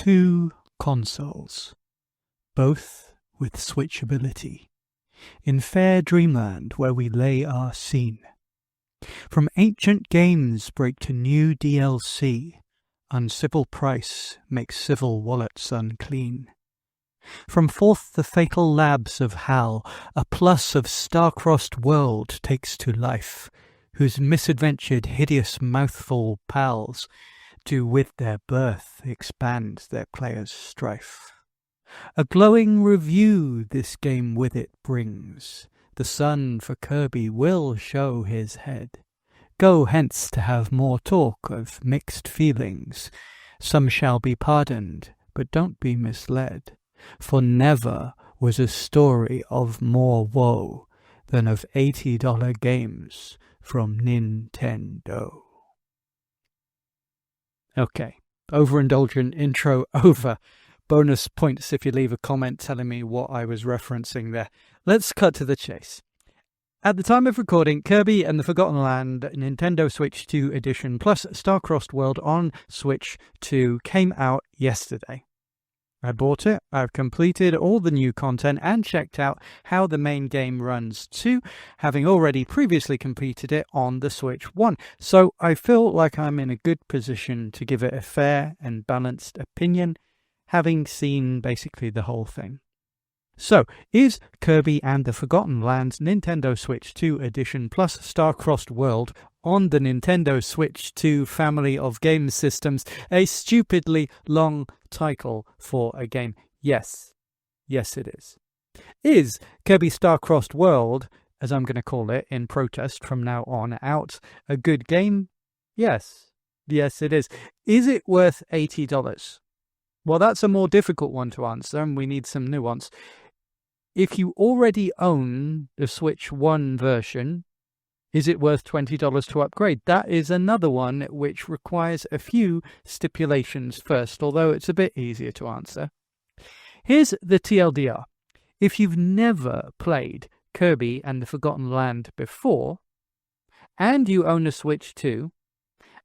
Two consoles, both with switchability, in fair Dreamland where we lay our scene. From ancient games break to new DLC, uncivil price makes civil wallets unclean. From forth the fatal labs of Hal, a plus of star-crossed world takes to life, whose misadventured hideous mouthful pals do with their birth expand their players' strife. A glowing review this game with it brings. The sun for Kirby will show his head. Go hence to have more talk of mixed feelings. Some shall be pardoned, but don't be misled. For never was a story of more woe than of $80 games from Nintendo. Okay, overindulgent intro over. Bonus points if you leave a comment telling me what I was referencing there. Let's cut to the chase. At the time of recording, Kirby and the Forgotten Land Nintendo Switch 2 Edition plus Star-Crossed World on Switch 2 came out yesterday. I bought it, I've completed all the new content and checked out how the main game runs too, having already previously completed it on the Switch 1. So I feel like I'm in a good position to give it a fair and balanced opinion, having seen basically the whole thing. So, is Kirby and the Forgotten Land Nintendo Switch 2 Edition plus Star-Crossed World on the Nintendo Switch 2 family of game systems a stupidly long title for a game? Yes. Yes, it is. Is Kirby Star-Crossed World, as I'm going to call it in protest from now on out, a good game? Yes. Yes, it is. Is it worth $80? Well, that's a more difficult one to answer, and we need some nuance. If you already own the Switch 1 version, is it worth $20 to upgrade? That is another one which requires a few stipulations first, although it's a bit easier to answer. Here's the TLDR. If you've never played Kirby and the Forgotten Land before, and you own a Switch 2,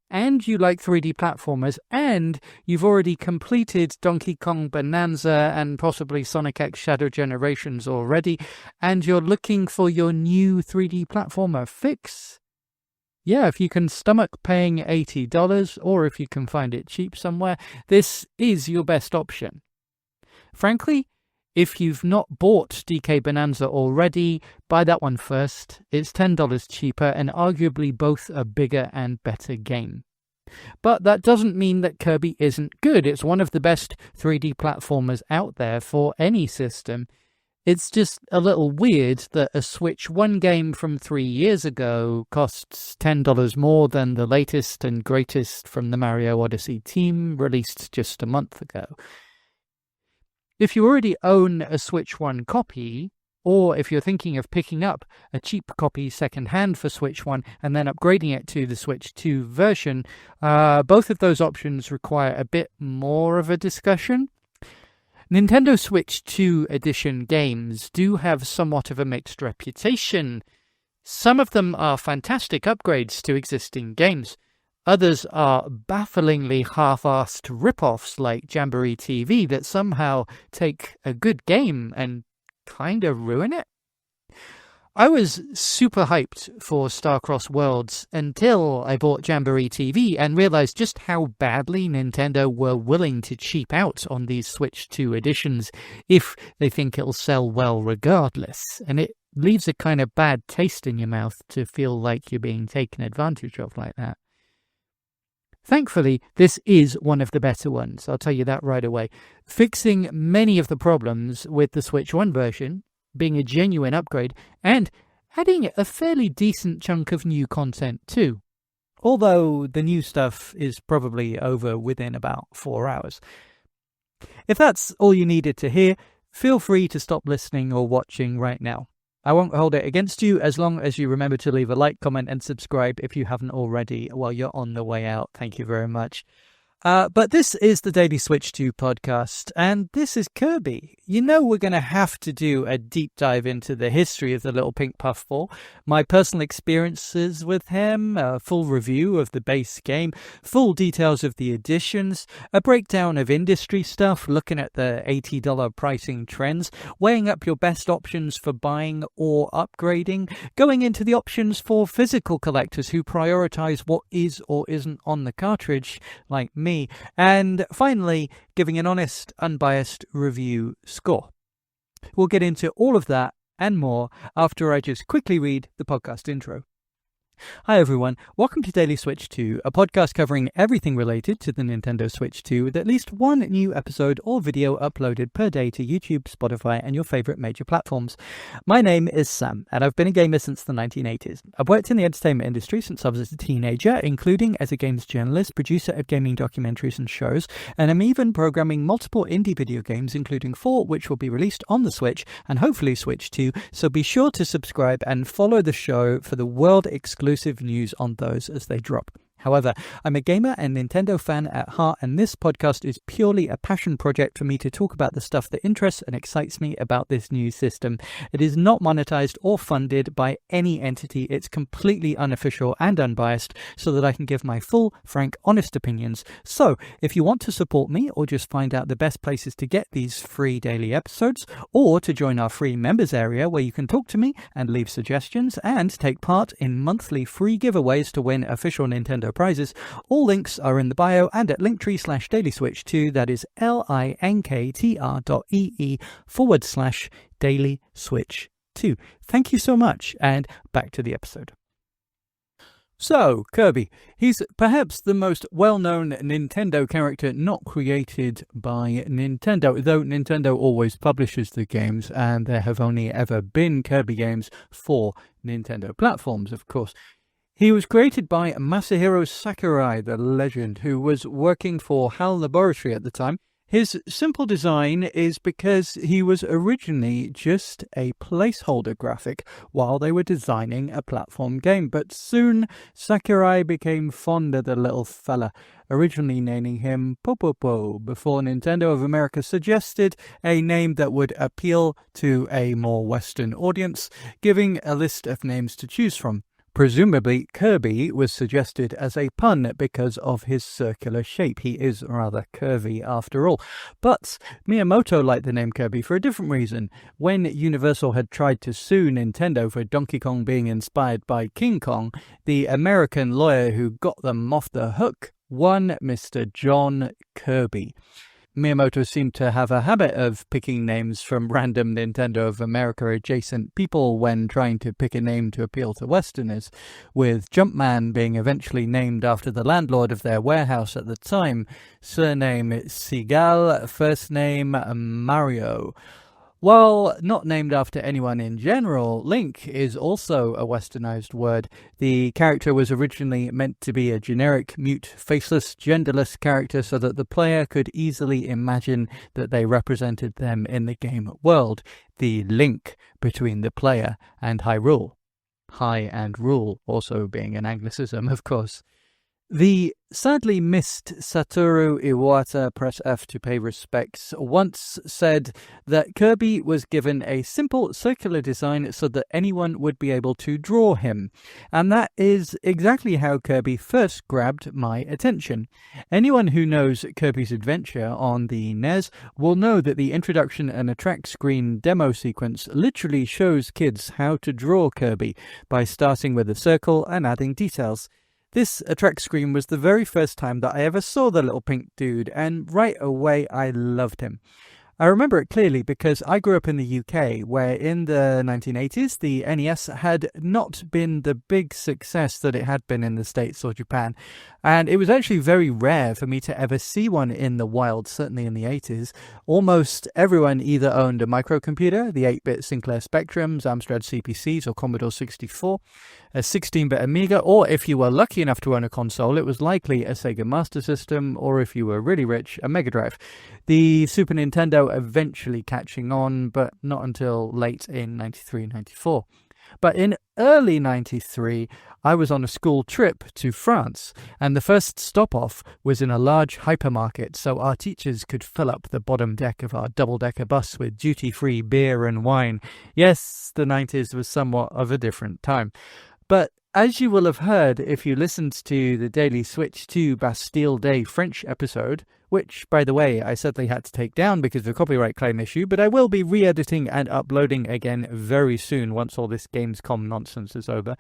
and you like 3D platformers, and you've already completed Donkey Kong Bonanza and possibly Sonic X Shadow Generations already, and you're looking for your new 3D platformer fix, yeah, if you can stomach paying $80, or if you can find it cheap somewhere, this is your best option. Frankly, if you've not bought DK Bonanza already, buy that one first. It's $10 cheaper and arguably both a bigger and better game. But that doesn't mean that Kirby isn't good. It's one of the best 3D platformers out there for any system. It's just a little weird that a Switch 1 game from 3 years ago costs $10 more than the latest and greatest from the Mario Odyssey team released just a month ago. If you already own a Switch 1 copy, or if you're thinking of picking up a cheap copy second-hand for Switch 1 and then upgrading it to the Switch 2 version, both of those options require a bit more of a discussion. Nintendo Switch 2 Edition games do have somewhat of a mixed reputation. Some of them are fantastic upgrades to existing games. Others are bafflingly half-assed rip-offs like Jamboree TV that somehow take a good game and kind of ruin it. I was super hyped for Star-Crossed Worlds until I bought Jamboree TV and realized just how badly Nintendo were willing to cheap out on these Switch 2 editions if they think it'll sell well regardless. And it leaves a kind of bad taste in your mouth to feel like you're being taken advantage of like that. Thankfully, this is one of the better ones, I'll tell you that right away, fixing many of the problems with the Switch 1 version, being a genuine upgrade, and adding a fairly decent chunk of new content too. Although the new stuff is probably over within about 4 hours. If that's all you needed to hear, feel free to stop listening or watching right now. I won't hold it against you as long as you remember to leave a like, comment, and subscribe if you haven't already while you're on the way out. Thank you very much. But this is the Daily Switch 2 podcast, and this is Kirby. you know we're going to have to do a deep dive into the history of the Little Pink Puffball, my personal experiences with him, a full review of the base game, full details of the additions, a breakdown of industry stuff, looking at the $80 pricing trends, weighing up your best options for buying or upgrading, going into the options for physical collectors who prioritize what is or isn't on the cartridge, like me, and finally giving an honest, unbiased review score. We'll get into all of that and more after I just quickly read the podcast intro. Hi everyone, welcome to Daily Switch 2, a podcast covering everything related to the Nintendo Switch 2 with at least one new episode or video uploaded per day to YouTube, Spotify and your favourite major platforms. My name is Sam and I've been a gamer since the 1980s. I've worked in the entertainment industry since I was a teenager, including as a games journalist, producer of gaming documentaries and shows, and I'm even programming multiple indie video games, including 4 which will be released on the Switch and hopefully Switch 2, so be sure to subscribe and follow the show for the world exclusive news on those as they drop. However, I'm a gamer and Nintendo fan at heart, and this podcast is purely a passion project for me to talk about the stuff that interests and excites me about this new system. It is not monetized or funded by any entity. It's completely unofficial and unbiased so that I can give my full, frank, honest opinions. So, if you want to support me or just find out the best places to get these free daily episodes, or to join our free members area where you can talk to me and leave suggestions and take part in monthly free giveaways to win official Nintendo prizes, all links are in the bio and at linktree/dailyswitch2, that is linktr.ee/dailyswitch2. Thank you so much, and back to the episode. So, Kirby. He's perhaps the most well-known Nintendo character not created by Nintendo, though Nintendo always publishes the games, and there have only ever been Kirby games for Nintendo platforms, of course. He was created by Masahiro Sakurai, the legend, who was working for HAL Laboratory at the time. His simple design is because he was originally just a placeholder graphic while they were designing a platform game, but soon Sakurai became fond of the little fella, originally naming him Popopo before Nintendo of America suggested a name that would appeal to a more Western audience, giving a list of names to choose from. Presumably, Kirby was suggested as a pun because of his circular shape. He is rather curvy after all. But Miyamoto liked the name Kirby for a different reason. When Universal had tried to sue Nintendo for Donkey Kong being inspired by King Kong, the American lawyer who got them off the hook won, Mr. John Kirby. Miyamoto seemed to have a habit of picking names from random Nintendo of America adjacent people when trying to pick a name to appeal to Westerners, with Jumpman being eventually named after the landlord of their warehouse at the time, surname Seagal, first name Mario. While not named after anyone in general, Link is also a westernized word. The character was originally meant to be a generic, mute, faceless, genderless character so that the player could easily imagine that they represented them in the game world, the link between the player and Hyrule. High and rule also being an anglicism, of course. The sadly missed Satoru Iwata, press F to pay respects, once said that Kirby was given a simple circular design so that anyone would be able to draw him. And that is exactly how Kirby first grabbed my attention. Anyone who knows Kirby's Adventure on the NES will know that the introduction and attract screen demo sequence literally shows kids how to draw Kirby by starting with a circle and adding details. This attract screen was the very first time that I ever saw the little pink dude, and right away I loved him. I remember it clearly because I grew up in the UK, where in the 1980s the NES had not been the big success that it had been in the States or Japan, and it was actually very rare for me to ever see one in the wild, certainly in the 80s. Almost everyone either owned a microcomputer, the 8-bit Sinclair Spectrums, Amstrad CPCs or Commodore 64, a 16-bit Amiga, or if you were lucky enough to own a console, it was likely a Sega Master System, or if you were really rich, a Mega Drive. The Super Nintendo eventually catching on, but not until late in 93-94. But in early 93, I was on a school trip to France, and the first stop-off was in a large hypermarket, so our teachers could fill up the bottom deck of our double-decker bus with duty-free beer and wine. Yes, the 90s was somewhat of a different time. But as you will have heard if you listened to the Daily Switch 2 Bastille Day French episode, which, by the way, I sadly had to take down because of a copyright claim issue, but I will be re-editing and uploading again very soon once all this Gamescom nonsense is over.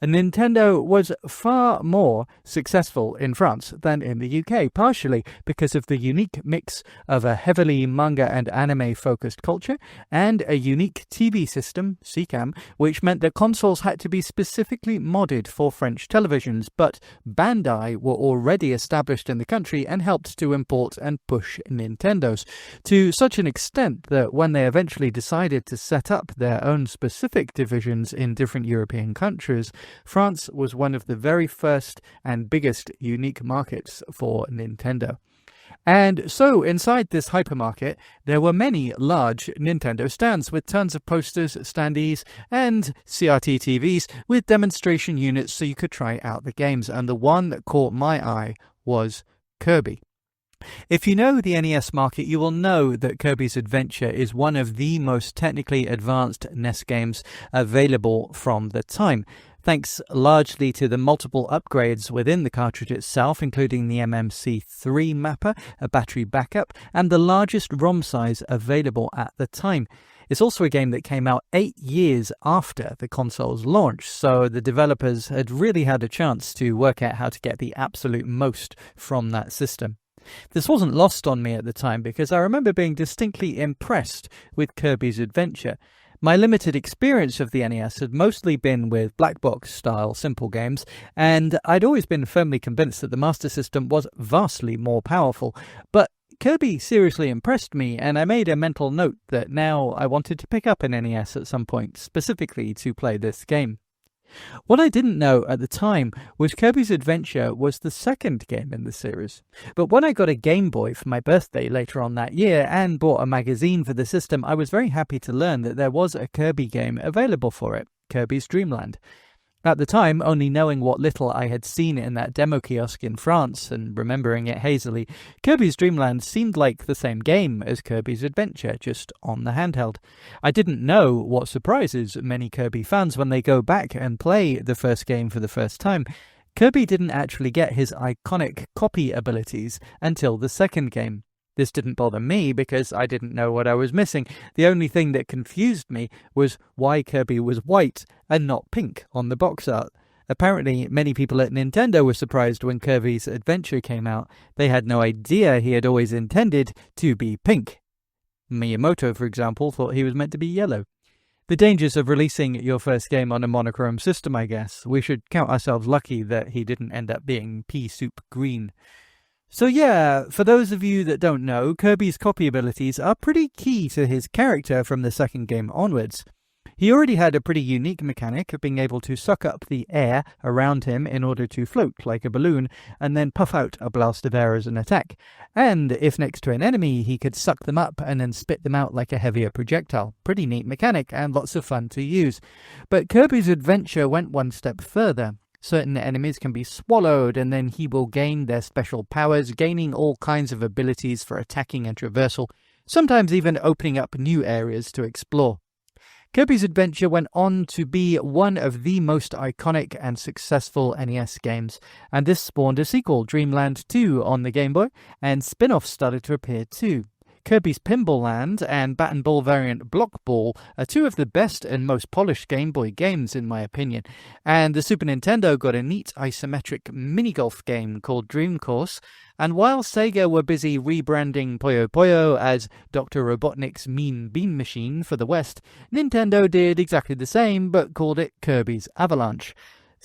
Nintendo was far more successful in France than in the UK, partially because of the unique mix of a heavily manga and anime-focused culture and a unique TV system, CCAM, which meant that consoles had to be specifically modded for French televisions, but Bandai were already established in the country and helped to import and push Nintendos, to such an extent that when they eventually decided to set up their own specific divisions in different European countries, France was one of the very first and biggest unique markets for Nintendo. And so inside this hypermarket, there were many large Nintendo stands with tons of posters, standees, and CRT TVs with demonstration units so you could try out the games. And the one that caught my eye was Kirby. If you know the NES market, you will know that Kirby's Adventure is one of the most technically advanced NES games available from the time, thanks largely to the multiple upgrades within the cartridge itself, including the MMC3 mapper, a battery backup, and the largest ROM size available at the time. It's also a game that came out 8 years after the console's launch, so the developers had really had a chance to work out how to get the absolute most from that system. This wasn't lost on me at the time because I remember being distinctly impressed with Kirby's Adventure. My limited experience of the NES had mostly been with black box style simple games, and I'd always been firmly convinced that the Master System was vastly more powerful. But Kirby seriously impressed me, and I made a mental note that now I wanted to pick up an NES at some point, specifically to play this game. What I didn't know at the time was Kirby's Adventure was the second game in the series. But when I got a Game Boy for my birthday later on that year and bought a magazine for the system, I was very happy to learn that there was a Kirby game available for it, Kirby's Dreamland. At the time, only knowing what little I had seen in that demo kiosk in France and remembering it hazily, Kirby's Dreamland seemed like the same game as Kirby's Adventure, just on the handheld. I didn't know what surprises many Kirby fans when they go back and play the first game for the first time. Kirby didn't actually get his iconic copy abilities until the second game. This didn't bother me because I didn't know what I was missing. The only thing that confused me was why Kirby was white and not pink on the box art. Apparently, many people at Nintendo were surprised when Kirby's Adventure came out. They had no idea he had always intended to be pink. Miyamoto, for example, thought he was meant to be yellow. The dangers of releasing your first game on a monochrome system, I guess. We should count ourselves lucky that he didn't end up being pea soup green. So yeah, for those of you that don't know, Kirby's copy abilities are pretty key to his character from the second game onwards. He already had a pretty unique mechanic of being able to suck up the air around him in order to float like a balloon, and then puff out a blast of air as an attack. And if next to an enemy, he could suck them up and then spit them out like a heavier projectile. Pretty neat mechanic and lots of fun to use. But Kirby's Adventure went one step further. Certain enemies can be swallowed, and then he will gain their special powers, gaining all kinds of abilities for attacking and traversal, sometimes even opening up new areas to explore. Kirby's Adventure went on to be one of the most iconic and successful NES games, and this spawned a sequel, Dreamland 2, on the Game Boy, and spin-offs started to appear too. Kirby's Pinball Land and Bat and Ball variant Block Ball are two of the best and most polished Game Boy games in my opinion, and the Super Nintendo got a neat isometric mini-golf game called Dream Course, and while Sega were busy rebranding Puyo Puyo as Dr. Robotnik's Mean Bean Machine for the West, Nintendo did exactly the same but called it Kirby's Avalanche.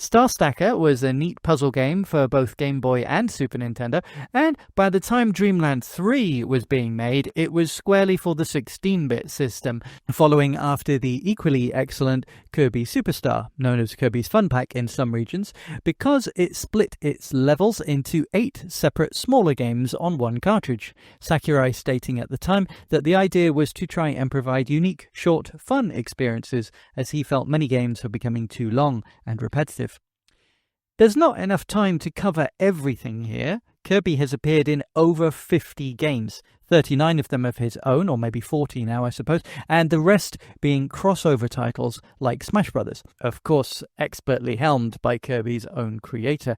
Star Stacker was a neat puzzle game for both Game Boy and Super Nintendo, and by the time Dreamland 3 was being made, it was squarely for the 16-bit system, following after the equally excellent Kirby Superstar, known as Kirby's Fun Pack in some regions, because it split its levels into 8 separate smaller games on one cartridge. Sakurai stating at the time that the idea was to try and provide unique, short, fun experiences, as he felt many games were becoming too long and repetitive. There's not enough time to cover everything here. Kirby has appeared in over 50 games, 39 of them of his own, or maybe 40 now I suppose, and the rest being crossover titles like Smash Brothers, of course expertly helmed by Kirby's own creator.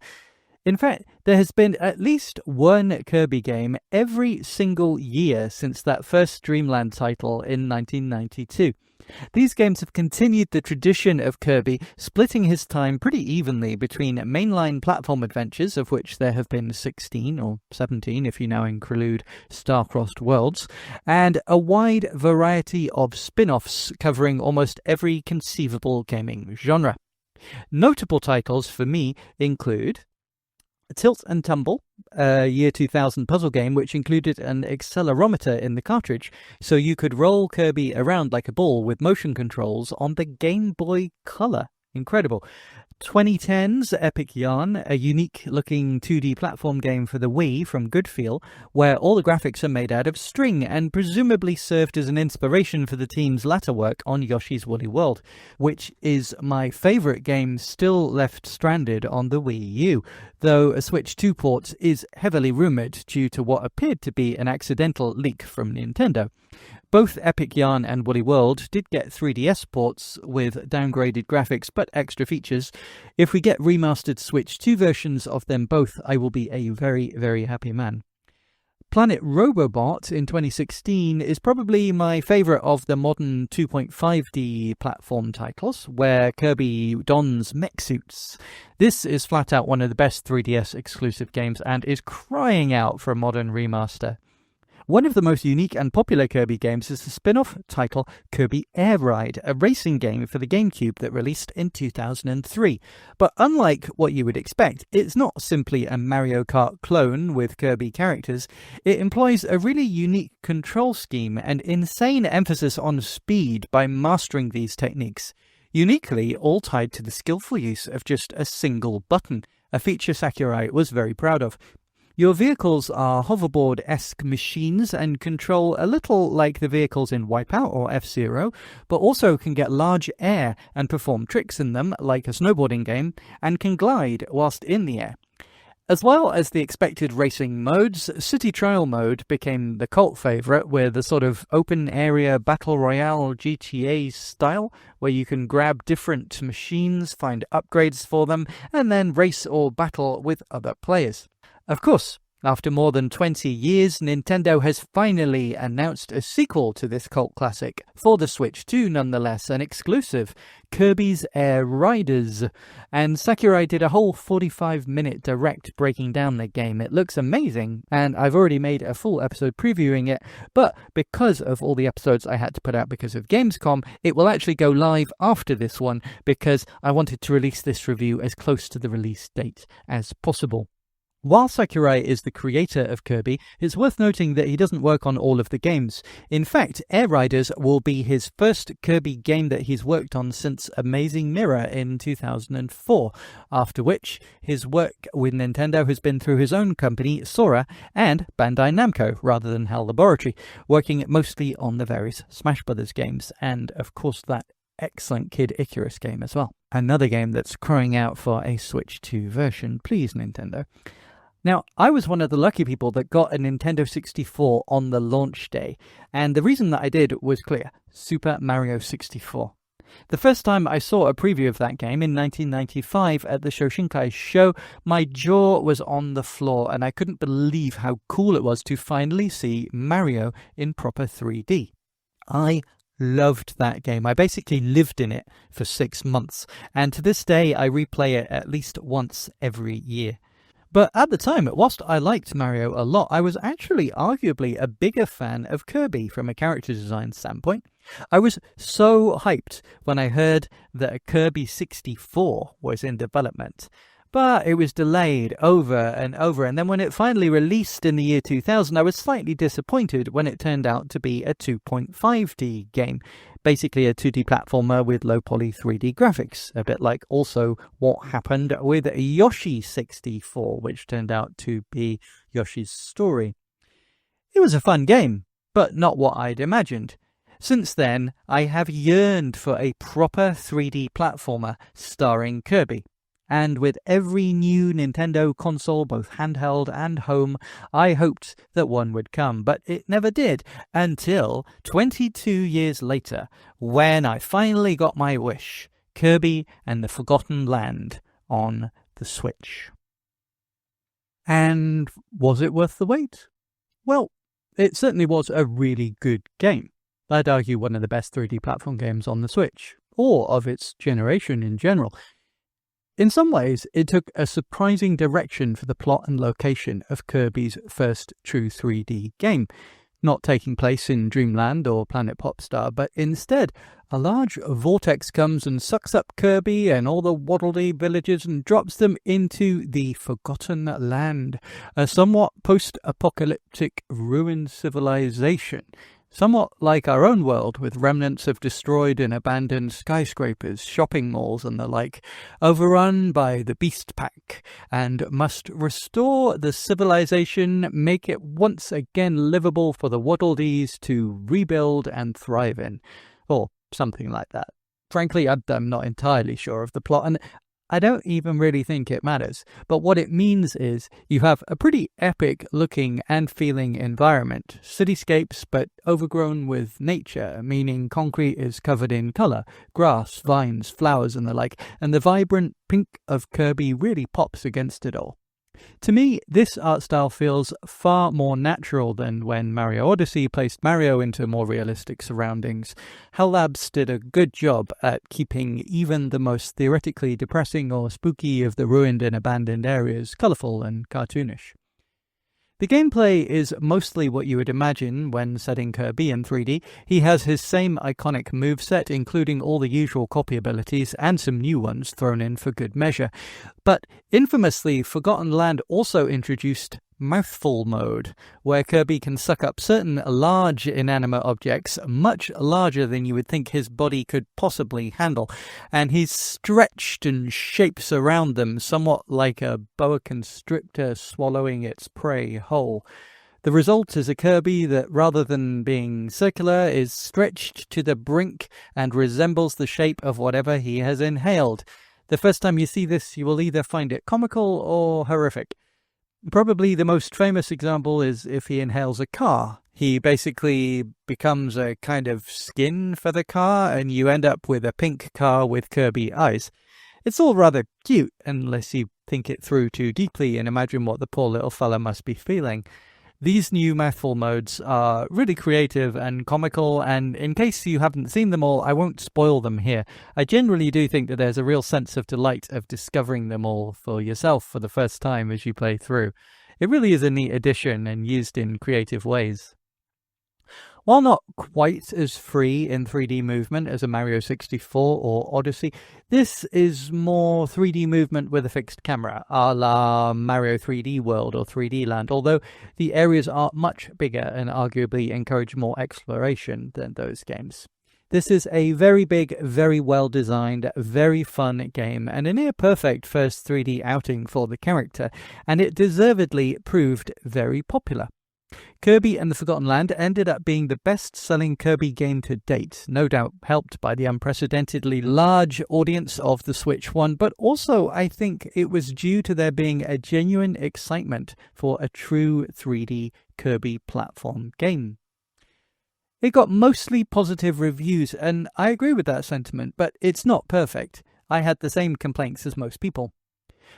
In fact, there has been at least one Kirby game every single year since that first Dreamland title in 1992. These games have continued the tradition of Kirby splitting his time pretty evenly between mainline platform adventures, of which there have been 16 or 17 if you now include Star-Crossed Worlds, and a wide variety of spin-offs covering almost every conceivable gaming genre. Notable titles for me include Tilt and Tumble, a year 2000 puzzle game which included an accelerometer in the cartridge, so you could roll Kirby around like a ball with motion controls on the Game Boy Color. Incredible. 2010's Epic Yarn, a unique-looking 2D platform game for the Wii from Goodfeel, where all the graphics are made out of string and presumably served as an inspiration for the team's latter work on Yoshi's Woolly World, which is my favourite game still left stranded on the Wii U, though a Switch 2 port is heavily rumoured due to what appeared to be an accidental leak from Nintendo. Both Epic Yarn and Woolly World did get 3DS ports with downgraded graphics but extra features. If we get remastered Switch 2 versions of them both, I will be a very, very happy man. Planet Robobot in 2016 is probably my favourite of the modern 2.5D platform titles, where Kirby dons mech suits. This is flat out one of the best 3DS exclusive games and is crying out for a modern remaster. One of the most unique and popular Kirby games is the spin-off title Kirby Air Ride, a racing game for the GameCube that released in 2003. But unlike what you would expect, it's not simply a Mario Kart clone with Kirby characters. It employs a really unique control scheme and insane emphasis on speed by mastering these techniques. Uniquely, all tied to the skillful use of just a single button, a feature Sakurai was very proud of. Your vehicles are hoverboard-esque machines and control a little like the vehicles in Wipeout or F-Zero, but also can get large air and perform tricks in them like a snowboarding game, and can glide whilst in the air. As well as the expected racing modes, City Trial Mode became the cult favourite with a sort of open area battle royale GTA style, where you can grab different machines, find upgrades for them, and then race or battle with other players. Of course, after more than 20 years, Nintendo has finally announced a sequel to this cult classic, for the Switch 2 nonetheless, an exclusive, Kirby's Air Riders. And Sakurai did a whole 45-minute direct breaking down the game. It looks amazing, and I've already made a full episode previewing it, but because of all the episodes I had to put out because of Gamescom, it will actually go live after this one, because I wanted to release this review as close to the release date as possible. While Sakurai is the creator of Kirby, it's worth noting that he doesn't work on all of the games. In fact, Air Riders will be his first Kirby game that he's worked on since Amazing Mirror in 2004, after which his work with Nintendo has been through his own company, Sora, and Bandai Namco, rather than HAL Laboratory, working mostly on the various Smash Brothers games, and of course that excellent Kid Icarus game as well. Another game that's crying out for a Switch 2 version, please Nintendo. Now, I was one of the lucky people that got a Nintendo 64 on the launch day, and the reason that I did was clear: Super Mario 64. The first time I saw a preview of that game in 1995 at the Shoshinkai show, my jaw was on the floor and I couldn't believe how cool it was to finally see Mario in proper 3D. I loved that game. I basically lived in it for 6 months, and to this day I replay it at least once every year. But at the time, whilst I liked Mario a lot, I was actually arguably a bigger fan of Kirby from a character design standpoint. I was so hyped when I heard that a Kirby 64 was in development, but it was delayed over and over, and then when it finally released in the year 2000, I was slightly disappointed when it turned out to be a 2.5D game, basically a 2D platformer with low-poly 3D graphics, a bit like also what happened with Yoshi 64, which turned out to be Yoshi's Story. It was a fun game, but not what I'd imagined. Since then, I have yearned for a proper 3D platformer starring Kirby. And with every new Nintendo console, both handheld and home, I hoped that one would come, but it never did, until 22 years later, when I finally got my wish, Kirby and the Forgotten Land on the Switch. And was it worth the wait? Well, it certainly was a really good game. I'd argue one of the best 3D platform games on the Switch, or of its generation in general. In some ways, it took a surprising direction for the plot and location of Kirby's first true 3D game, not taking place in Dreamland or Planet Popstar, but instead, a large vortex comes and sucks up Kirby and all the Waddle Dee villagers and drops them into the Forgotten Land, a somewhat post-apocalyptic ruined civilization. Somewhat like our own world, with remnants of destroyed and abandoned skyscrapers, shopping malls and the like, overrun by the Beast Pack, and must restore the civilization, make it once again livable for the Waddle Dees to rebuild and thrive in. Or something like that. Frankly, I'm not entirely sure of the plot, and I don't even really think it matters, but what it means is you have a pretty epic looking and feeling environment, cityscapes but overgrown with nature, meaning concrete is covered in colour, grass, vines, flowers and the like, and the vibrant pink of Kirby really pops against it all. To me, this art style feels far more natural than when Mario Odyssey placed Mario into more realistic surroundings. HAL Labs did a good job at keeping even the most theoretically depressing or spooky of the ruined and abandoned areas colourful and cartoonish. The gameplay is mostly what you would imagine when setting Kirby in 3D. He has his same iconic moveset, including all the usual copy abilities and some new ones thrown in for good measure. But infamously, Forgotten Land also introduced Mouthful Mode, where Kirby can suck up certain large inanimate objects, much larger than you would think his body could possibly handle, and he's stretched and shapes around them, somewhat like a boa constrictor swallowing its prey whole. The result is a Kirby that, rather than being circular, is stretched to the brink and resembles the shape of whatever he has inhaled. The first time you see this, you will either find it comical or horrific. Probably the most famous example is if he inhales a car. He basically becomes a kind of skin for the car, and you end up with a pink car with Kirby eyes. It's all rather cute, unless you think it through too deeply and imagine what the poor little fella must be feeling. These new mouthful modes are really creative and comical, and in case you haven't seen them all, I won't spoil them here. I generally do think that there's a real sense of delight of discovering them all for yourself for the first time as you play through. It really is a neat addition and used in creative ways. While not quite as free in 3D movement as a Mario 64 or Odyssey, this is more 3D movement with a fixed camera, a la Mario 3D World or 3D Land, although the areas are much bigger and arguably encourage more exploration than those games. This is a very big, very well designed, very fun game, and a near perfect first 3D outing for the character, and it deservedly proved very popular. Kirby and the Forgotten Land ended up being the best-selling Kirby game to date, no doubt helped by the unprecedentedly large audience of the Switch one, but also I think it was due to there being a genuine excitement for a true 3D Kirby platform game. It got mostly positive reviews, and I agree with that sentiment, but it's not perfect. I had the same complaints as most people.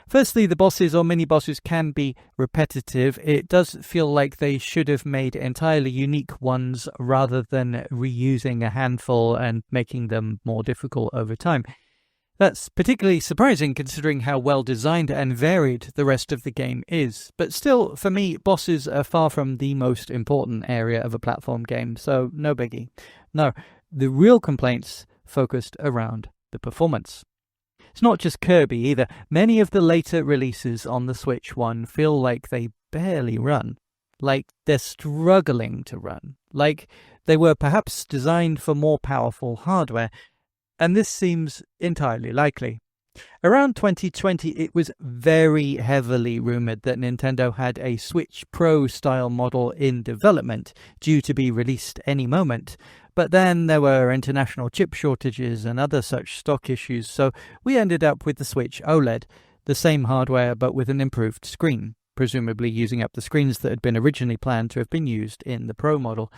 Firstly, the bosses or mini-bosses can be repetitive. It does feel like they should have made entirely unique ones rather than reusing a handful and making them more difficult over time. That's particularly surprising considering how well designed and varied the rest of the game is. But still, for me, bosses are far from the most important area of a platform game, so no biggie. No, the real complaints focused around the performance. It's not just Kirby either. Many of the later releases on the Switch 1 feel like they barely run. Like they're struggling to run. Like they were perhaps designed for more powerful hardware. And this seems entirely likely. Around 2020, it was very heavily rumored that Nintendo had a Switch Pro style model in development, due to be released any moment. But then there were international chip shortages and other such stock issues, so we ended up with the Switch OLED, the same hardware but with an improved screen, presumably using up the screens that had been originally planned to have been used in the Pro model.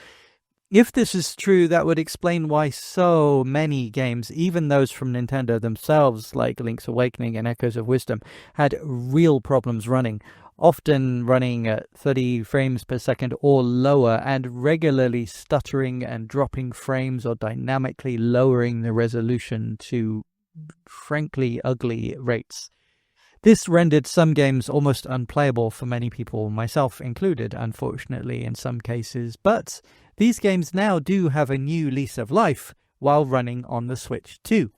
If this is true, that would explain why so many games, even those from Nintendo themselves, like Link's Awakening and Echoes of Wisdom, had real problems running, often running at 30 frames per second or lower, and regularly stuttering and dropping frames or dynamically lowering the resolution to, frankly, ugly rates. This rendered some games almost unplayable for many people, myself included, unfortunately, in some cases, but these games now do have a new lease of life while running on the Switch 2.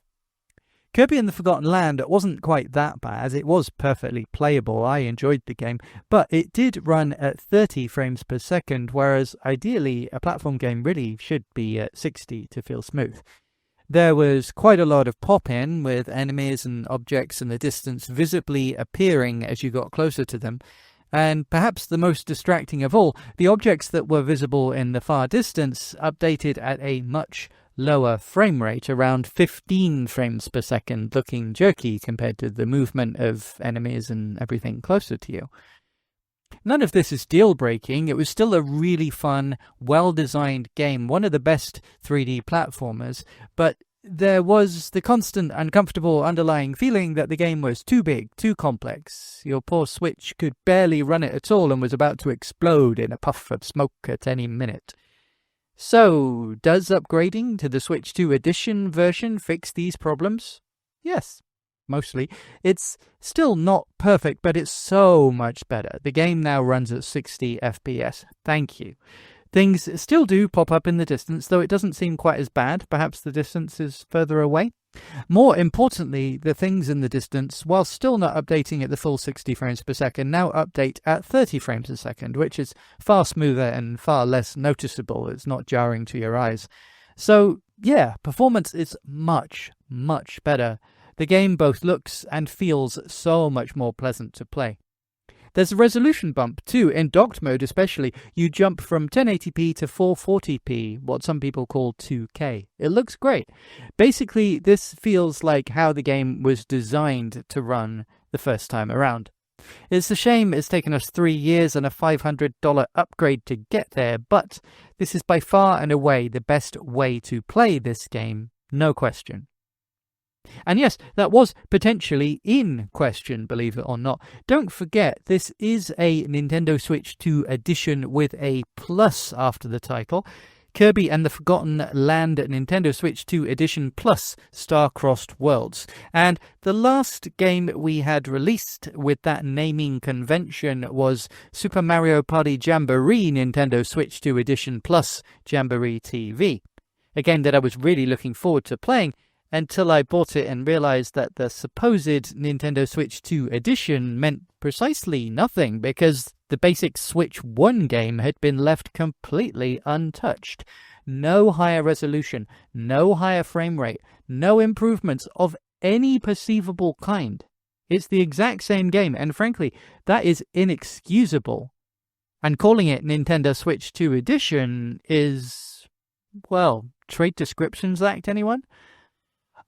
Kirby and the Forgotten Land wasn't quite that bad. It was perfectly playable. I enjoyed the game, but it did run at 30 frames per second, whereas ideally a platform game really should be at 60 to feel smooth. There was quite a lot of pop-in, with enemies and objects in the distance visibly appearing as you got closer to them. And perhaps the most distracting of all, the objects that were visible in the far distance updated at a much lower frame rate, around 15 frames per second, looking jerky compared to the movement of enemies and everything closer to you. None of this is deal-breaking. It was still a really fun, well-designed game, one of the best 3D platformers, but there was the constant uncomfortable underlying feeling that the game was too big, too complex. Your poor Switch could barely run it at all and was about to explode in a puff of smoke at any minute. So, does upgrading to the Switch 2 Edition version fix these problems? Yes, mostly. It's still not perfect, but it's so much better. The game now runs at 60 FPS. Thank you. Things still do pop up in the distance, though it doesn't seem quite as bad. Perhaps the distance is further away. More importantly, the things in the distance, while still not updating at the full 60 frames per second, now update at 30 frames a second, which is far smoother and far less noticeable. It's not jarring to your eyes. So, yeah, performance is much, much better. The game both looks and feels so much more pleasant to play. There's a resolution bump too. In docked mode especially, you jump from 1080p to 440p, what some people call 2K. It looks great. Basically, this feels like how the game was designed to run the first time around. It's a shame it's taken us 3 years and a $500 upgrade to get there, but this is by far and away the best way to play this game, no question. And yes, that was potentially in question, believe it or not. Don't forget, this is a Nintendo Switch 2 edition with a plus after the title. Kirby and the Forgotten Land Nintendo Switch 2 Edition Plus Star-Crossed Worlds. And the last game we had released with that naming convention was Super Mario Party Jamboree Nintendo Switch 2 Edition Plus Jamboree TV. A game that I was really looking forward to playing, until I bought it and realized that the supposed Nintendo Switch 2 edition meant precisely nothing, because the basic Switch 1 game had been left completely untouched. No higher resolution, no higher frame rate, no improvements of any perceivable kind. It's the exact same game, and frankly, that is inexcusable. And calling it Nintendo Switch 2 edition is, well, Trade Descriptions Act, anyone?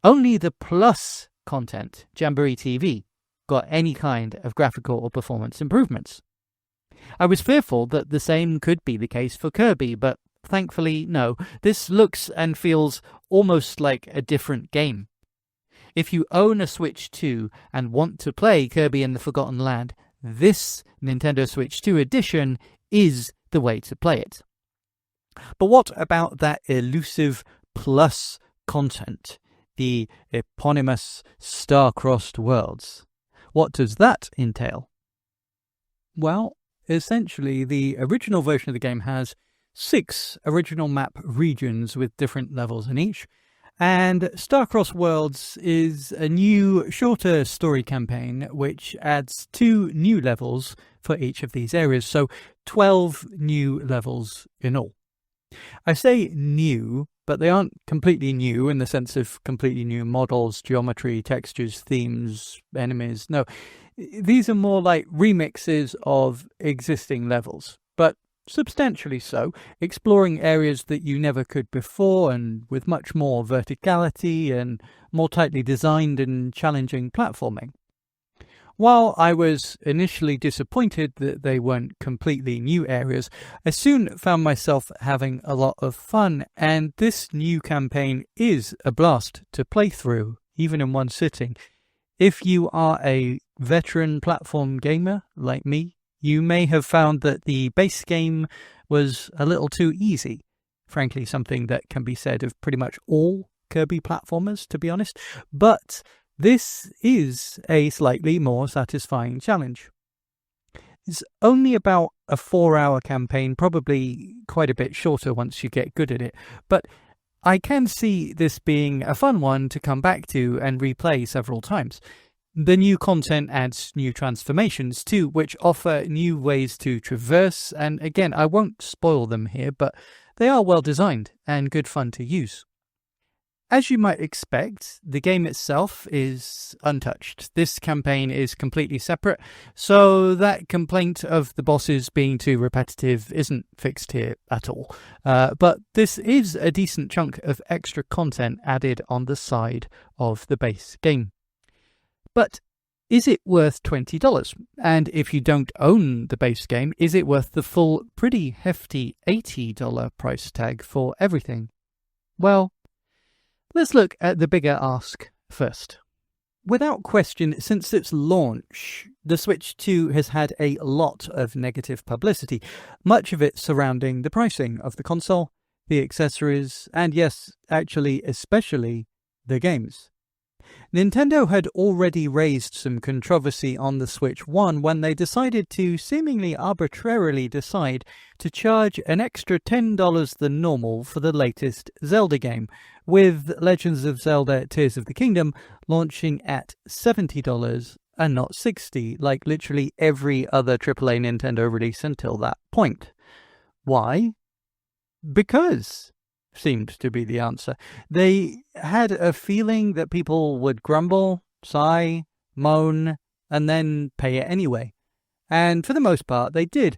Only the Plus content, Jamboree TV, got any kind of graphical or performance improvements. I was fearful that the same could be the case for Kirby, but thankfully no. This looks and feels almost like a different game. If you own a Switch 2 and want to play Kirby and the Forgotten Land, this Nintendo Switch 2 edition is the way to play it. But what about that elusive Plus content? the eponymous star-crossed worlds. What does that entail? Well, essentially, the original version of the game has 6 original map regions with different levels in each, and Star-Crossed Worlds is a new, shorter story campaign which adds 2 new levels for each of these areas, so 12 new levels in all. I say new, but they aren't completely new in the sense of completely new models, geometry, textures, themes, enemies. No, these are more like remixes of existing levels, but substantially so, exploring areas that you never could before and with much more verticality and more tightly designed and challenging platforming. While I was initially disappointed that they weren't completely new areas, I soon found myself having a lot of fun, and this new campaign is a blast to play through, even in one sitting. If you are a veteran platform gamer like me, you may have found that the base game was a little too easy. Frankly, something that can be said of pretty much all Kirby platformers, to be honest. But this is a slightly more satisfying challenge. It's only about a 4-hour campaign, probably quite a bit shorter once you get good at it. But I can see this being a fun one to come back to and replay several times. The new content adds new transformations too, which offer new ways to traverse, and again, I won't spoil them here, but they are well designed and good fun to use. As you might expect, the game itself is untouched. This campaign is completely separate, so that complaint of the bosses being too repetitive isn't fixed here at all. But this is a decent chunk of extra content added on the side of the base game. But is it worth $20? And if you don't own the base game, is it worth the full, pretty hefty $80 price tag for everything? Well, let's look at the bigger ask first. Without question, since its launch, the Switch 2 has had a lot of negative publicity, much of it surrounding the pricing of the console, the accessories, and yes, actually, especially the games. Nintendo had already raised some controversy on the Switch 1 when they decided to seemingly arbitrarily decide to charge an extra $10 than normal for the latest Zelda game, with Legends of Zelda Tears of the Kingdom launching at $70 and not $60, like literally every other AAA Nintendo release until that point. Why? Because seemed to be the answer. They had a feeling that people would grumble, sigh, moan, and then pay it anyway. And for the most part, they did,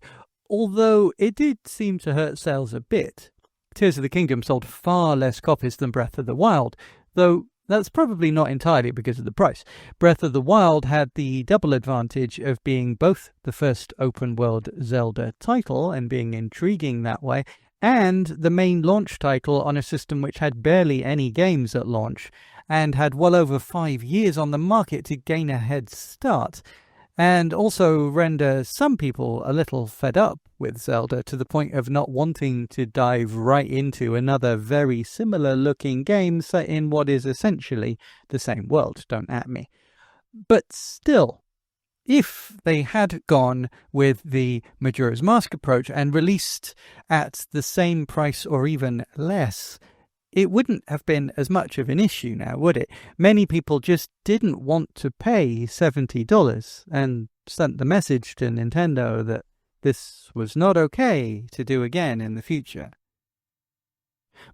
although it did seem to hurt sales a bit. Tears of the Kingdom sold far less copies than Breath of the Wild, though that's probably not entirely because of the price. Breath of the Wild had the double advantage of being both the first open-world Zelda title and being intriguing that way, and the main launch title on a system which had barely any games at launch, and had well over 5 years on the market to gain a head start, and also render some people a little fed up with Zelda to the point of not wanting to dive right into another very similar looking game set in what is essentially the same world, don't at me. But still, if they had gone with the Majora's Mask approach and released at the same price or even less, it wouldn't have been as much of an issue now, would it? Many people just didn't want to pay $70 and sent the message to Nintendo that this was not okay to do again in the future.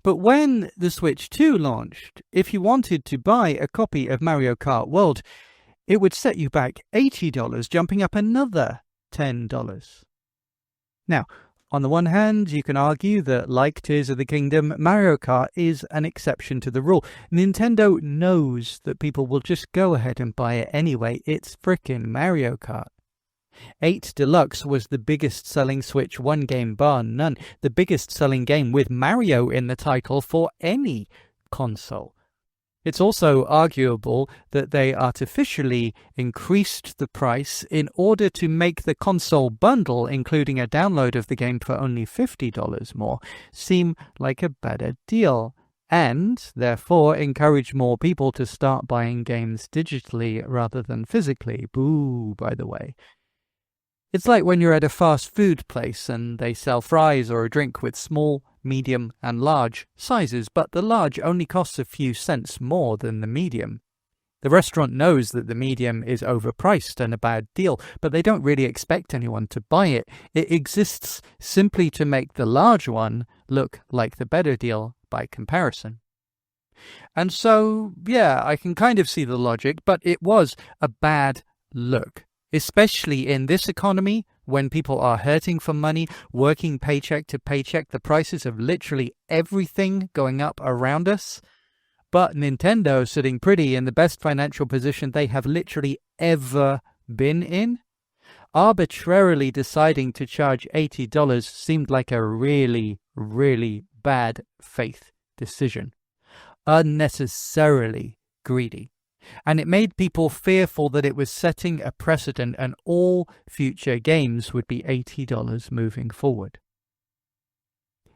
But when the Switch 2 launched, if you wanted to buy a copy of Mario Kart World, it would set you back $80, jumping up another $10. Now, on the one hand, you can argue that, like Tears of the Kingdom, Mario Kart is an exception to the rule. Nintendo knows that people will just go ahead and buy it anyway. It's frickin' Mario Kart. 8 Deluxe was the biggest selling Switch 1 game bar none, the biggest selling game with Mario in the title for any console. It's also arguable that they artificially increased the price in order to make the console bundle, including a download of the game for only $50 more, seem like a better deal. and therefore encourage more people to start buying games digitally rather than physically. Boo, by the way. It's like when you're at a fast food place and they sell fries or a drink with small, medium, and large sizes, but the large only costs a few cents more than the medium. The restaurant knows that the medium is overpriced and a bad deal, but they don't really expect anyone to buy it. It exists simply to make the large one look like the better deal by comparison. And so, yeah, I can kind of see the logic, but it was a bad look, especially in this economy when people are hurting for money, working paycheck to paycheck, the prices of literally everything going up around us. But Nintendo sitting pretty in the best financial position they have literally ever been in, arbitrarily deciding to charge $80 seemed like a really, really bad faith decision. Unnecessarily greedy. And it made people fearful that it was setting a precedent and all future games would be $80 moving forward.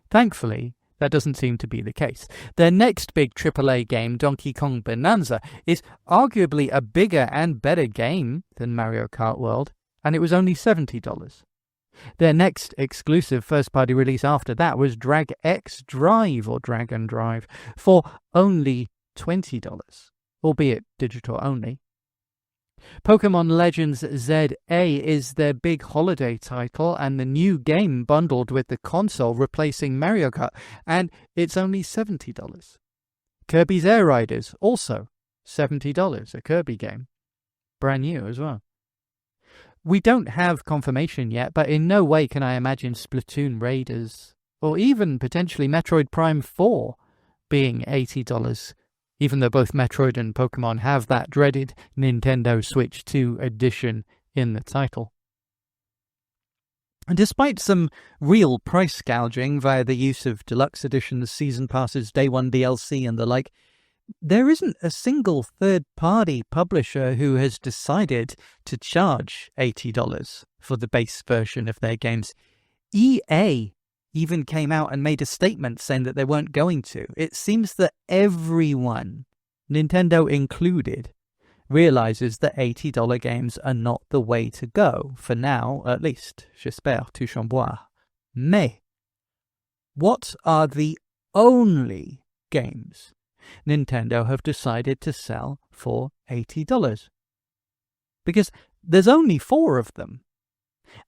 Thankfully, that doesn't seem to be the case. Their next big AAA game, Donkey Kong Bonanza, is arguably a bigger and better game than Mario Kart World, and it was only $70. Their next exclusive first-party release after that was Drag X Drive, or Dragon Drive, for only $20, albeit digital only. Pokemon Legends ZA is their big holiday title and the new game bundled with the console replacing Mario Kart, and it's only $70. Kirby's Air Ride is also $70, a Kirby game. Brand new as well. We don't have confirmation yet, but in no way can I imagine Splatoon Raiders, or even potentially Metroid Prime 4, being $80, even though both Metroid and Pokemon have that dreaded Nintendo Switch 2 edition in the title. And despite some real price gouging via the use of deluxe editions, season passes, day one DLC and the like, there isn't a single third-party publisher who has decided to charge $80 for the base version of their games. EA even came out and made a statement saying that they weren't going to. It seems that everyone, Nintendo included, realizes that $80 games are not the way to go, for now at least. J'espère, touche en bois. Mais, what are the only games Nintendo have decided to sell for $80? Because there's only 4 of them.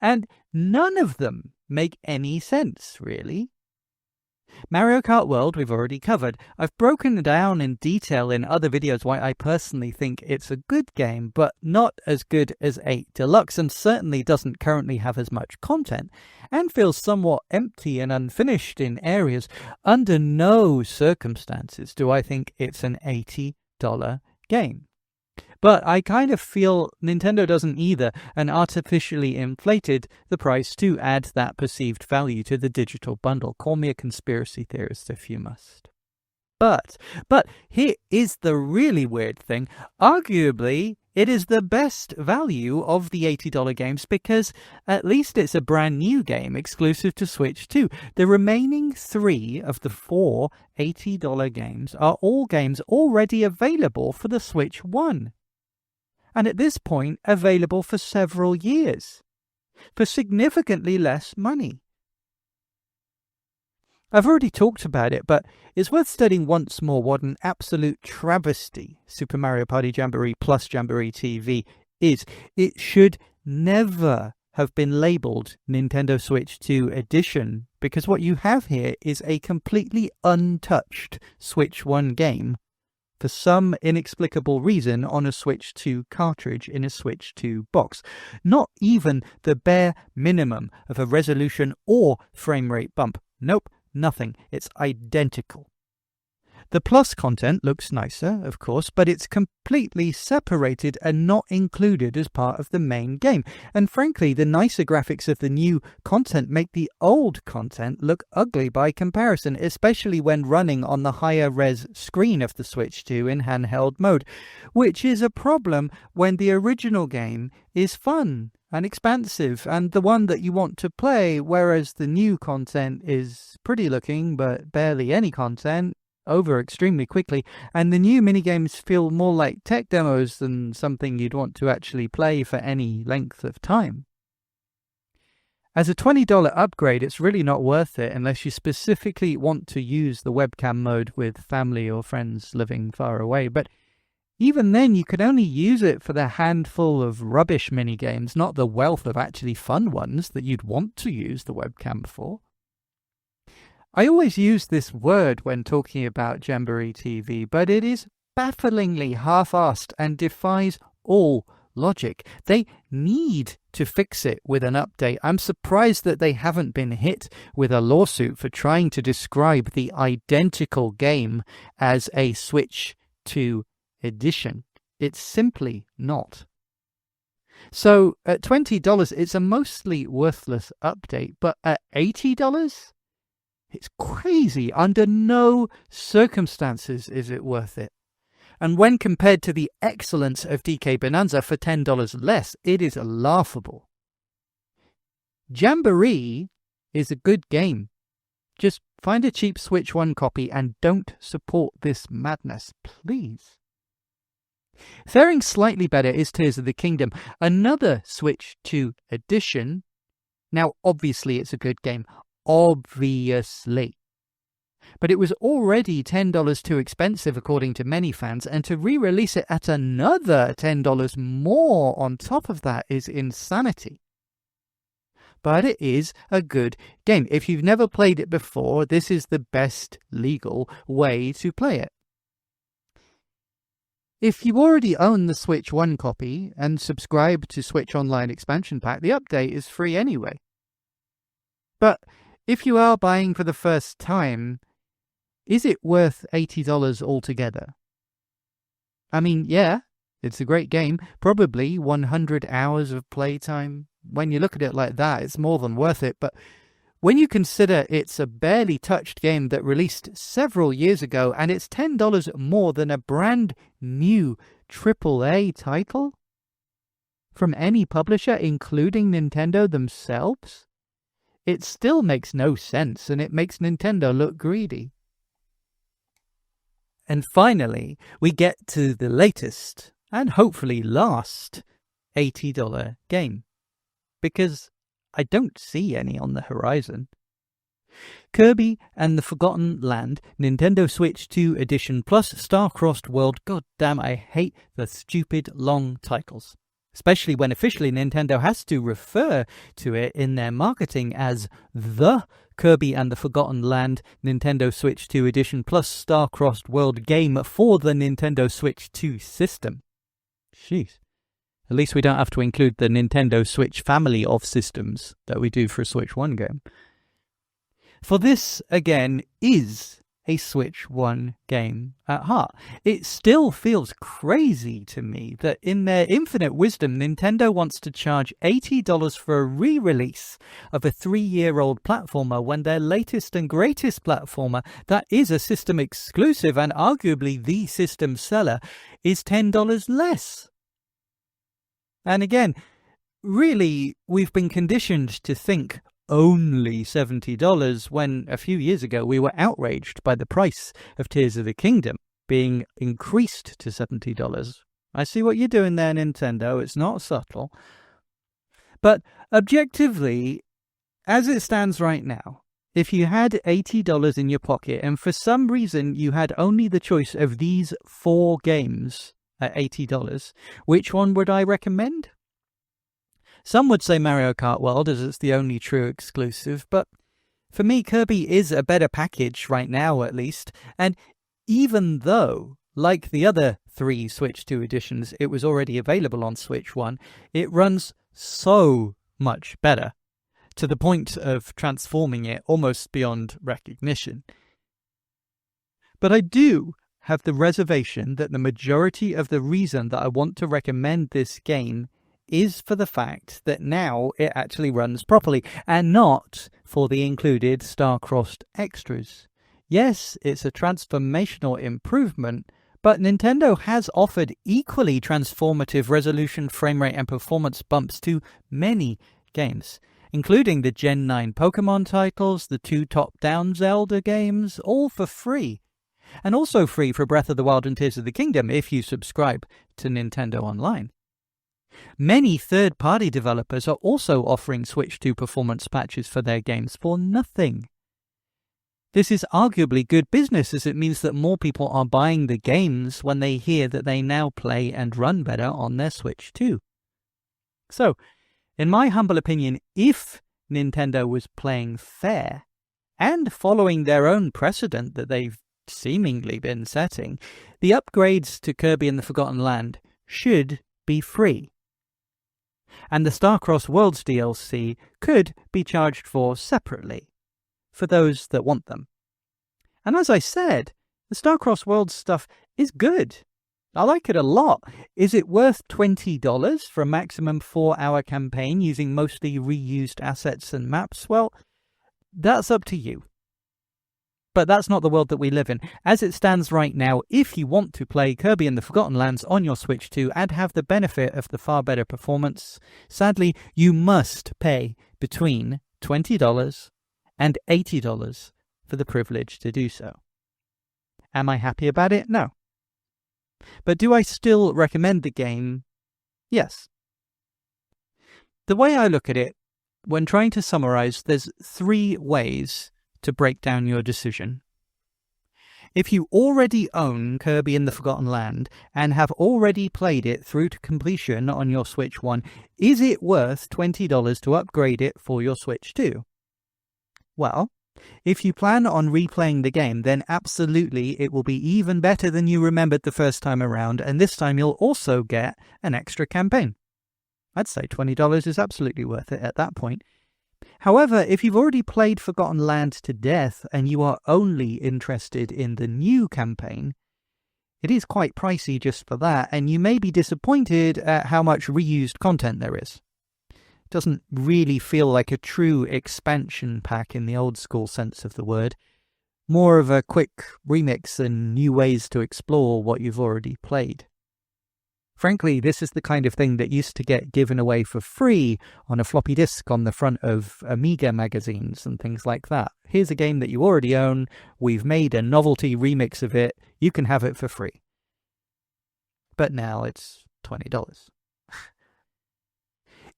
And none of them make any sense, really. Mario Kart World we've already covered. I've broken down in detail in other videos why I personally think it's a good game, but not as good as 8 Deluxe, and certainly doesn't currently have as much content, and feels somewhat empty and unfinished in areas. Under no circumstances do I think it's an $80 game. But I kind of feel Nintendo doesn't either, and artificially inflated the price to add that perceived value to the digital bundle. Call me a conspiracy theorist if you must. But here is the really weird thing. Arguably, it is the best value of the $80 games because at least it's a brand new game exclusive to Switch 2. The remaining 3 of the 4 $80 games are all games already available for the Switch 1. And at this point, available for several years, for significantly less money. I've already talked about it, but it's worth studying once more what an absolute travesty Super Mario Party Jamboree plus Jamboree TV is. It should never have been labelled Nintendo Switch 2 Edition, because what you have here is a completely untouched Switch 1 game for some inexplicable reason on a Switch 2 cartridge in a Switch 2 box. Not even the bare minimum of a resolution or frame rate bump. Nope, nothing. It's identical. The Plus content looks nicer, of course, but it's completely separated and not included as part of the main game. And frankly, the nicer graphics of the new content make the old content look ugly by comparison, especially when running on the higher res screen of the Switch 2 in handheld mode, which is a problem when the original game is fun and expansive and the one that you want to play, whereas the new content is pretty looking but barely any content. over extremely quickly, and the new minigames feel more like tech demos than something you'd want to actually play for any length of time. As a $20 upgrade, it's really not worth it unless you specifically want to use the webcam mode with family or friends living far away. But even then, you could only use it for the handful of rubbish minigames, not the wealth of actually fun ones that you'd want to use the webcam for. I always use this word when talking about Jamboree TV, but it is bafflingly half-assed and defies all logic. They need to fix it with an update. I'm surprised that they haven't been hit with a lawsuit for trying to describe the identical game as a Switch 2 edition. It's simply not. So at $20, it's a mostly worthless update, but at $80, it's crazy. Under no circumstances is it worth it. And when compared to the excellence of DK Bonanza for $10 less, it is laughable. Jamboree is a good game. Just find a cheap Switch 1 copy and don't support this madness, please. Faring slightly better is Tears of the Kingdom, another Switch 2 edition. Now, obviously, it's a good game. Obviously. But it was already $10 too expensive according to many fans, and to re-release it at another $10 more on top of that is insanity. But it is a good game. If you've never played it before, this is the best legal way to play it. If you already own the Switch 1 copy and subscribe to Switch Online Expansion Pack, the update is free anyway. But if you are buying for the first time, is it worth $80 altogether? I mean, yeah, it's a great game. Probably 100 hours of playtime. When you look at it like that, it's more than worth it. But when you consider it's a barely touched game that released several years ago, and it's $10 more than a brand new AAA title from any publisher, including Nintendo themselves, it still makes no sense, and it makes Nintendo look greedy. And finally, we get to the latest, and hopefully last, $80 game. Because I don't see any on the horizon. Kirby and the Forgotten Land, Nintendo Switch 2 Edition plus Star-Crossed World. God damn, I hate the stupid long titles. Especially when officially Nintendo has to refer to it in their marketing as the Kirby and the Forgotten Land Nintendo Switch 2 Edition plus Star-Crossed World game for the Nintendo Switch 2 system. Jeez. At least we don't have to include the Nintendo Switch family of systems that we do for a Switch 1 game. For this, again, is a Switch 1 game at heart. It still feels crazy to me that in their infinite wisdom, Nintendo wants to charge $80 for a re-release of a 3-year-old platformer when their latest and greatest platformer, that is a system exclusive and arguably the system seller, is $10 less. And again, really, we've been conditioned to think only $70 when a few years ago we were outraged by the price of Tears of the Kingdom being increased to $70. I see what you're doing there, Nintendo. It's not subtle. But objectively, as it stands right now, if you had $80 in your pocket and for some reason you had only the choice of these 4 games at $80, which one would I recommend? Some would say Mario Kart World, as it's the only true exclusive, but for me, Kirby is a better package right now, at least. And even though, like the other 3 Switch 2 editions, it was already available on Switch 1, it runs so much better, to the point of transforming it almost beyond recognition. But I do have the reservation that the majority of the reason that I want to recommend this game is for the fact that now it actually runs properly, and not for the included star-crossed extras. Yes, it's a transformational improvement, but Nintendo has offered equally transformative resolution, frame rate, and performance bumps to many games, including the Gen 9 Pokemon titles, the 2 top-down Zelda games, all for free. and also free for Breath of the Wild and Tears of the Kingdom if you subscribe to Nintendo Online. Many third-party developers are also offering Switch 2 performance patches for their games for nothing. This is arguably good business, as it means that more people are buying the games when they hear that they now play and run better on their Switch 2. So, in my humble opinion, if Nintendo was playing fair and following their own precedent that they've seemingly been setting, the upgrades to Kirby and the Forgotten Land should be free. And the Starcross Worlds DLC could be charged for separately, for those that want them. And as I said, the Starcross Worlds stuff is good. I like it a lot. Is it worth $20 for a maximum 4-hour campaign using mostly reused assets and maps? Well, that's up to you. But that's not the world that we live in. As it stands right now, if you want to play Kirby and the Forgotten Lands on your Switch 2 and have the benefit of the far better performance, sadly, you must pay between $20 and $80 for the privilege to do so. Am I happy about it? No. But do I still recommend the game? Yes. The way I look at it, when trying to summarize, there's 3 ways to break down your decision. If you already own Kirby and the Forgotten Land and have already played it through to completion on your Switch 1, is it worth $20 to upgrade it for your Switch 2? Well, if you plan on replaying the game, then absolutely it will be even better than you remembered the first time around, and this time you'll also get an extra campaign. I'd say $20 is absolutely worth it at that point. However, if you've already played Forgotten Land to death and you are only interested in the new campaign, it is quite pricey just for that, and you may be disappointed at how much reused content there is. It doesn't really feel like a true expansion pack in the old school sense of the word, more of a quick remix and new ways to explore what you've already played. Frankly, this is the kind of thing that used to get given away for free on a floppy disk on the front of Amiga magazines and things like that. Here's a game that you already own, we've made a novelty remix of it, you can have it for free. But now it's $20.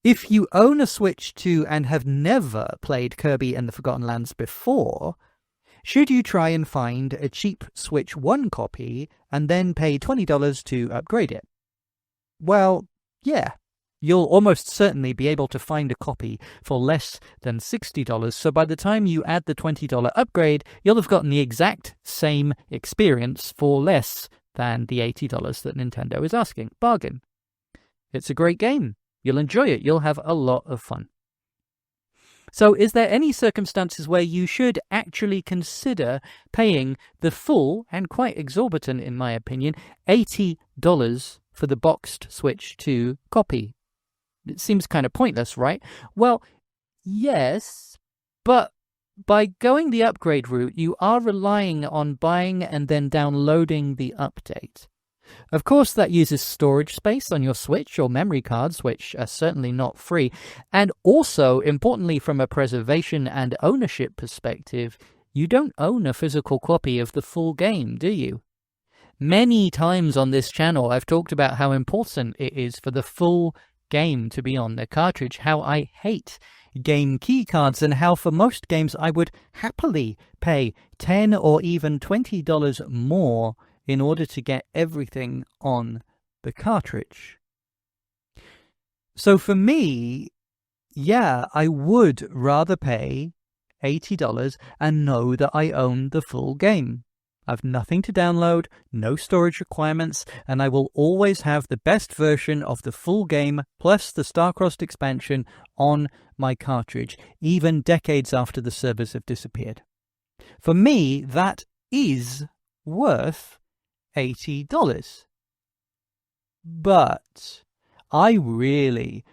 If you own a Switch 2 and have never played Kirby and the Forgotten Lands before, should you try and find a cheap Switch 1 copy and then pay $20 to upgrade it? Well, yeah, you'll almost certainly be able to find a copy for less than $60, so by the time you add the $20 upgrade, you'll have gotten the exact same experience for less than the $80 that Nintendo is asking. Bargain. It's a great game. You'll enjoy it. You'll have a lot of fun. So is there any circumstances where you should actually consider paying the full, and quite exorbitant in my opinion, $80 for the boxed Switch 2 copy? It seems kind of pointless, right? Well, yes, but by going the upgrade route, you are relying on buying and then downloading the update. Of course, that uses storage space on your Switch or memory cards, which are certainly not free. And also, importantly, from a preservation and ownership perspective, you don't own a physical copy of the full game, do you? Many times on this channel, I've talked about how important it is for the full game to be on the cartridge, how I hate game key cards, and how for most games I would happily pay $10 or even $20 more in order to get everything on the cartridge. So for me, yeah, I would rather pay $80 and know that I own the full game. I've nothing to download, no storage requirements, and I will always have the best version of the full game plus the Starcrossed expansion on my cartridge, even decades after the servers have disappeared. For me, that is worth $80. But I really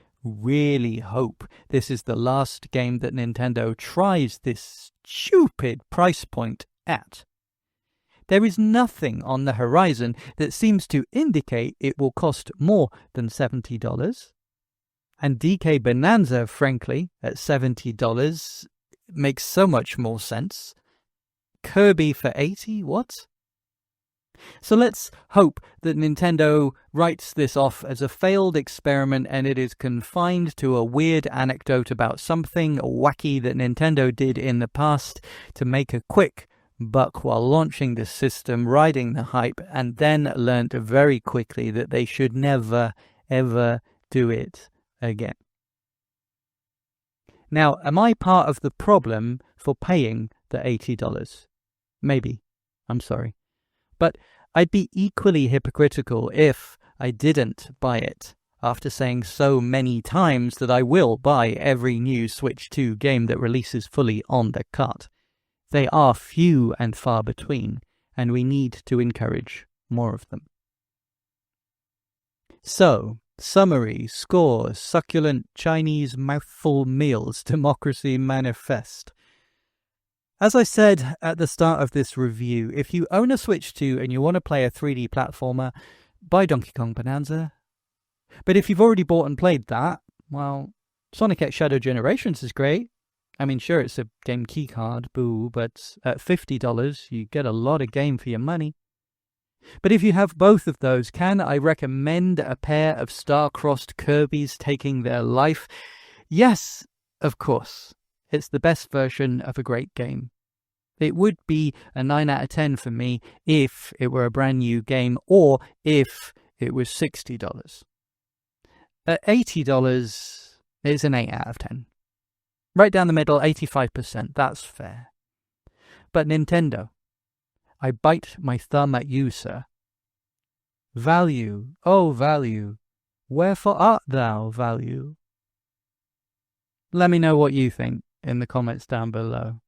hope this is the last game that Nintendo tries this stupid price point at. There is nothing on the horizon that seems to indicate it will cost more than $70. And DK Bonanza, frankly, at $70 makes so much more sense. Kirby for $80? What? So let's hope that Nintendo writes this off as a failed experiment and it is confined to a weird anecdote about something wacky that Nintendo did in the past to make a quick buck while launching the system, riding the hype, and then learned very quickly that they should never, ever do it again. Now, am I part of the problem for paying the $80? Maybe. I'm sorry. But I'd be equally hypocritical if I didn't buy it, after saying so many times that I will buy every new Switch 2 game that releases fully on the cart. They are few and far between, and we need to encourage more of them. So, summary, scores, succulent Chinese mouthful meals, democracy manifest. As I said at the start of this review, if you own a Switch 2 and you want to play a 3D platformer, buy Donkey Kong Bonanza. But if you've already bought and played that, well, Sonic X Shadow Generations is great. I mean, sure, it's a game key card, boo, but at $50, you get a lot of game for your money. But if you have both of those, can I recommend a pair of star-crossed Kirbys taking their life? Yes, of course. It's the best version of a great game. It would be a 9 out of 10 for me if it were a brand new game or if it was $60. At $80, it's an 8 out of 10. Right down the middle, 85%. That's fair. But Nintendo, I bite my thumb at you, sir. Value, oh value, wherefore art thou, value? Let me know what you think in the comments down below.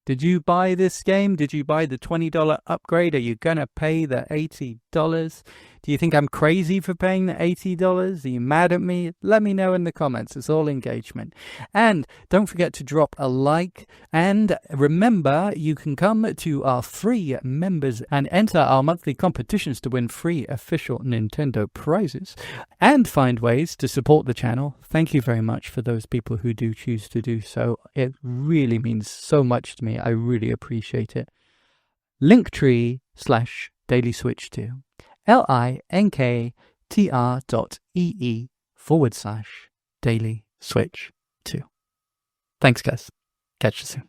Did you buy this game? Did you buy the $20 upgrade? Are you going to pay the $80? Do you think I'm crazy for paying the $80? Are you mad at me? Let me know in the comments. It's all engagement. And don't forget to drop a like. And remember, you can come to our free members and enter our monthly competitions to win free official Nintendo prizes and find ways to support the channel. Thank you very much for those people who do choose to do so. It really means so much to me. I really appreciate it. Linktree/DailySwitch2. linktr.ee/DailySwitch2. Thanks, guys. Catch you soon.